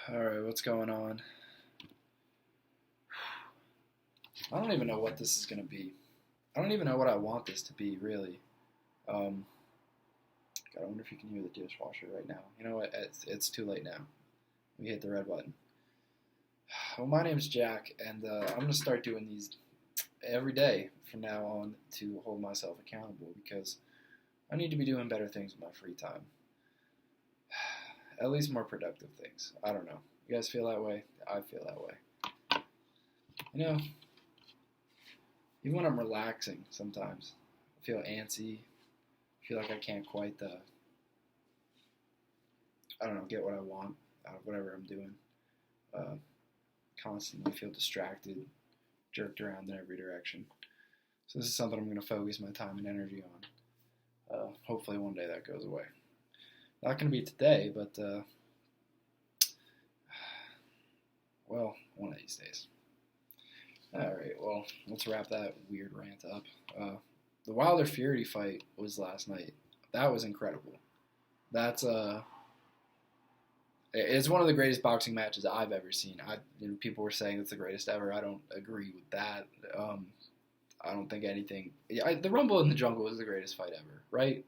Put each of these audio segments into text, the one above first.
Alright, what's going on? I don't even know what this is going to be. I don't even know what I want this to be, really. Um, God, I wonder if you can hear the dishwasher right now. You know what? It's too late now. We hit the red button. Well, my name's Jack, and I'm going to start doing these every day from now on to hold myself accountable because I need to be doing better things with my free time. At least more productive things. I don't know. You guys feel that way? I feel that way. You know, even when I'm relaxing sometimes, I feel antsy. I feel like I can't quite, I don't know, get what I want out of whatever I'm doing. Uh, Constantly feel distracted, jerked around in every direction. So this is something I'm going to focus my time and energy on. Hopefully one day that goes away. Not going to be today, but, well, one of these days. Alright, well, let's wrap that weird rant up. The Wilder Fury fight was last night. That was incredible. That's it's one of the greatest boxing matches I've ever seen. People were saying it's the greatest ever. I don't agree with that. I don't think anything. The Rumble in the Jungle is the greatest fight ever, right?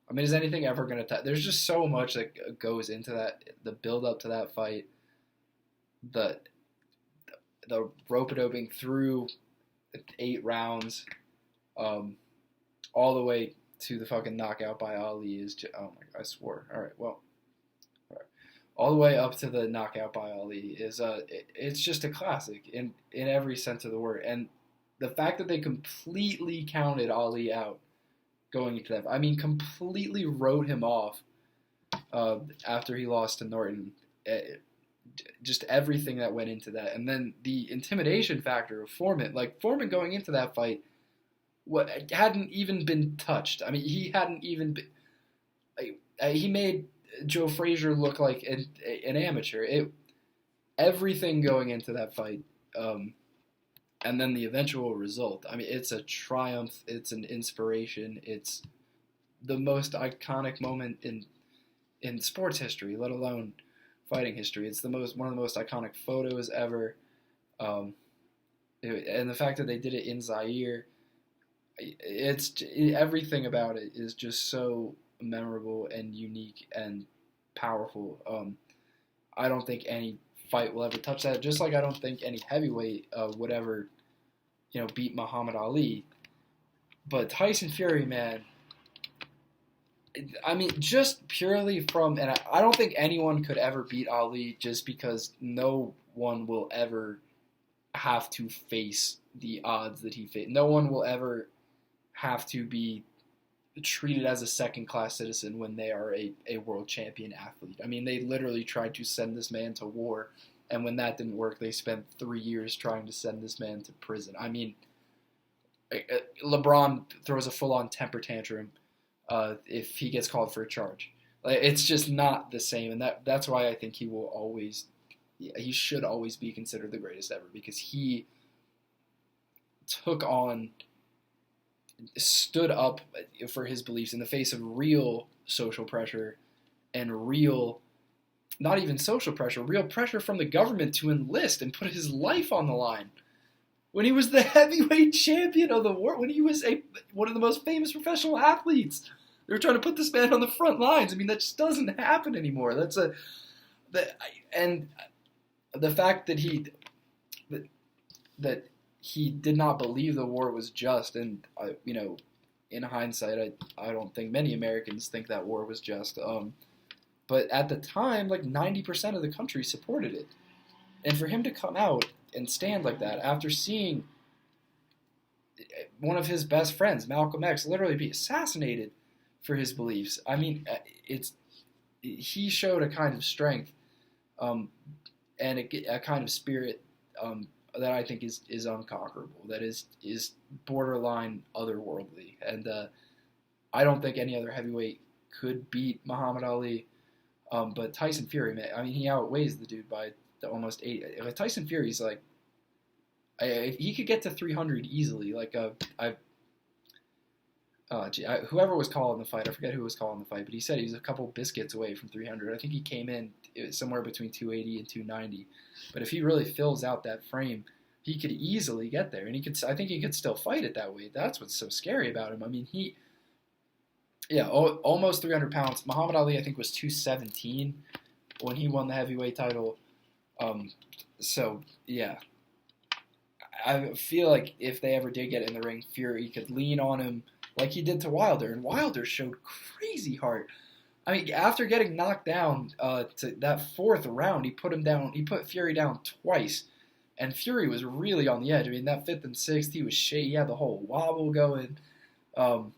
I mean, is anything ever going to? There's just so much that goes into that. The build up to that fight, the rope-a-doping through 8 rounds, all the way to the fucking knockout by Ali is just, oh my God, I swore. All right, well, all the way up to the knockout by Ali is it's just a classic in every sense of the word. And the fact that they completely counted Ali out going into that, I mean, completely wrote him off after he lost to Norton. Just everything that went into that, and then the intimidation factor of Foreman. Like Foreman going into that fight, hadn't even been touched. I mean, he hadn't even been. He made Joe Frazier look like an amateur. Everything going into that fight, and then the eventual result. I mean, it's a triumph. It's an inspiration. It's the most iconic moment in sports history, let alone fighting history. It's one of the most iconic photos ever, and the fact that they did it in Zaire, everything about it is just so memorable and unique and powerful. I don't think any fight will ever touch that. Just like I don't think any heavyweight would ever, beat Muhammad Ali. But Tyson Fury, man. I mean, just purely from, and I don't think anyone could ever beat Ali just because no one will ever have to face the odds that he faced. No one will ever have to be treated as a second-class citizen when they are a world champion athlete. I mean, they literally tried to send this man to war, and when that didn't work, they spent 3 years trying to send this man to prison. I mean, LeBron throws a full-on temper tantrum if he gets called for a charge. It's just not the same, and that's why I think he should always be considered the greatest ever, because he stood up for his beliefs in the face of real social pressure and real, not even social pressure, real pressure from the government to enlist and put his life on the line. When he was the heavyweight champion of the world, when he was one of the most famous professional athletes, they were trying to put this man on the front lines. I mean, that just doesn't happen anymore. And the fact that he did not believe the war was just, and in hindsight, I don't think many Americans think that war was just. But at the time, like 90% of the country supported it, and for him to come out and stand like that after seeing one of his best friends, Malcolm X, literally be assassinated for his beliefs. I mean, he showed a kind of strength, and a kind of spirit that I think is unconquerable. That is borderline otherworldly, and I don't think any other heavyweight could beat Muhammad Ali. But Tyson Fury, man, I mean, he outweighs the dude by almost 8. Tyson Fury's like, he could get to 300 easily. Like whoever was calling the fight, I forget who was calling the fight, but he said he was a couple biscuits away from 300. I think he came in somewhere between 280 and 290. But if he really fills out that frame, he could easily get there, and I think he could still fight it that way. That's what's so scary about him. I mean, almost 300 pounds. Muhammad Ali, I think, was 217 when he won the heavyweight title. So yeah, I feel like if they ever did get in the ring, Fury could lean on him like he did to Wilder, and Wilder showed crazy heart. I mean, after getting knocked down to that fourth round, he put him down. He put Fury down twice, and Fury was really on the edge. I mean, that fifth and sixth, he was shaky. He had the whole wobble going, and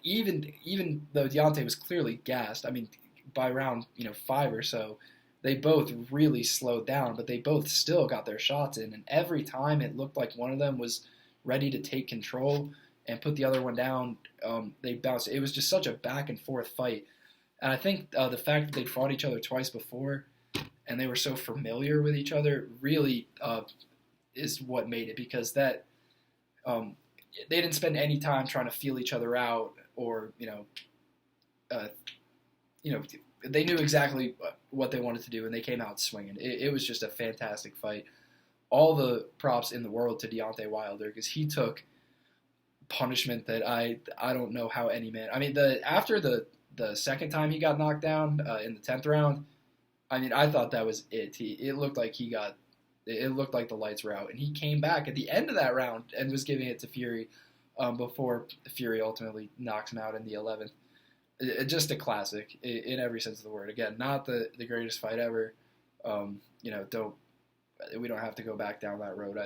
even though Deontay was clearly gassed, I mean, by round 5 or so, they both really slowed down, but they both still got their shots in, and every time it looked like one of them was ready to take control and put the other one down, they bounced. It was just such a back and forth fight. And I think the fact that they fought each other twice before and they were so familiar with each other really is what made it, because that they didn't spend any time trying to feel each other out, or they knew exactly what they wanted to do, and they came out swinging. It was just a fantastic fight. All the props in the world to Deontay Wilder, because he took punishment that I don't know how any man. I mean, after the second time he got knocked down in the 10th round, I mean, I thought that was it. It looked like it looked like the lights were out, and he came back at the end of that round and was giving it to Fury before Fury ultimately knocks him out in the 11th. Just a classic in every sense of the word. Again, not the greatest fight ever. We don't have to go back down that road.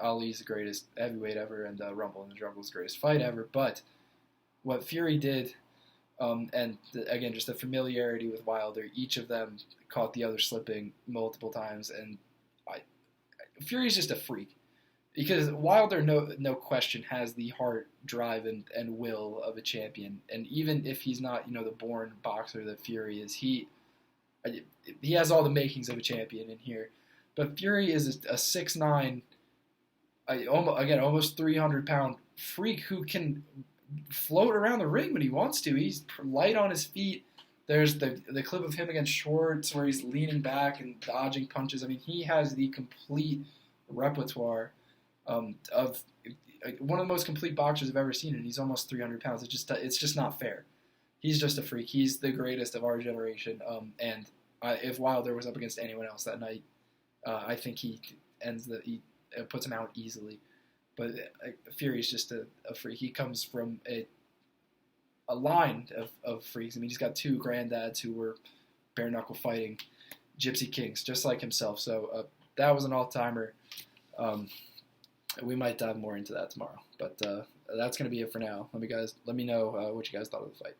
Ali's the greatest heavyweight ever, and Rumble in the Jungle's the greatest fight ever. But what Fury did, again, just the familiarity with Wilder, each of them caught the other slipping multiple times, and Fury's just a freak. Because Wilder, no question, has the heart, drive, and will of a champion. And even if he's not, the born boxer that Fury is, he has all the makings of a champion in here. But Fury is a 6'9", almost 300-pound freak who can float around the ring when he wants to. He's light on his feet. There's the clip of him against Schwartz where he's leaning back and dodging punches. I mean, he has the complete repertoire of one of the most complete boxers I've ever seen, and he's almost 300 pounds. It's just not fair. He's just a freak. He's the greatest of our generation. If Wilder was up against anyone else that night, I think he puts him out easily. But Fury's just a freak. He comes from a line of freaks. I mean, he's got two granddads who were bare knuckle fighting Gypsy Kings, just like himself. So that was an all-timer. We might dive more into that tomorrow. But that's going to be it for now. Let me know what you guys thought of the fight.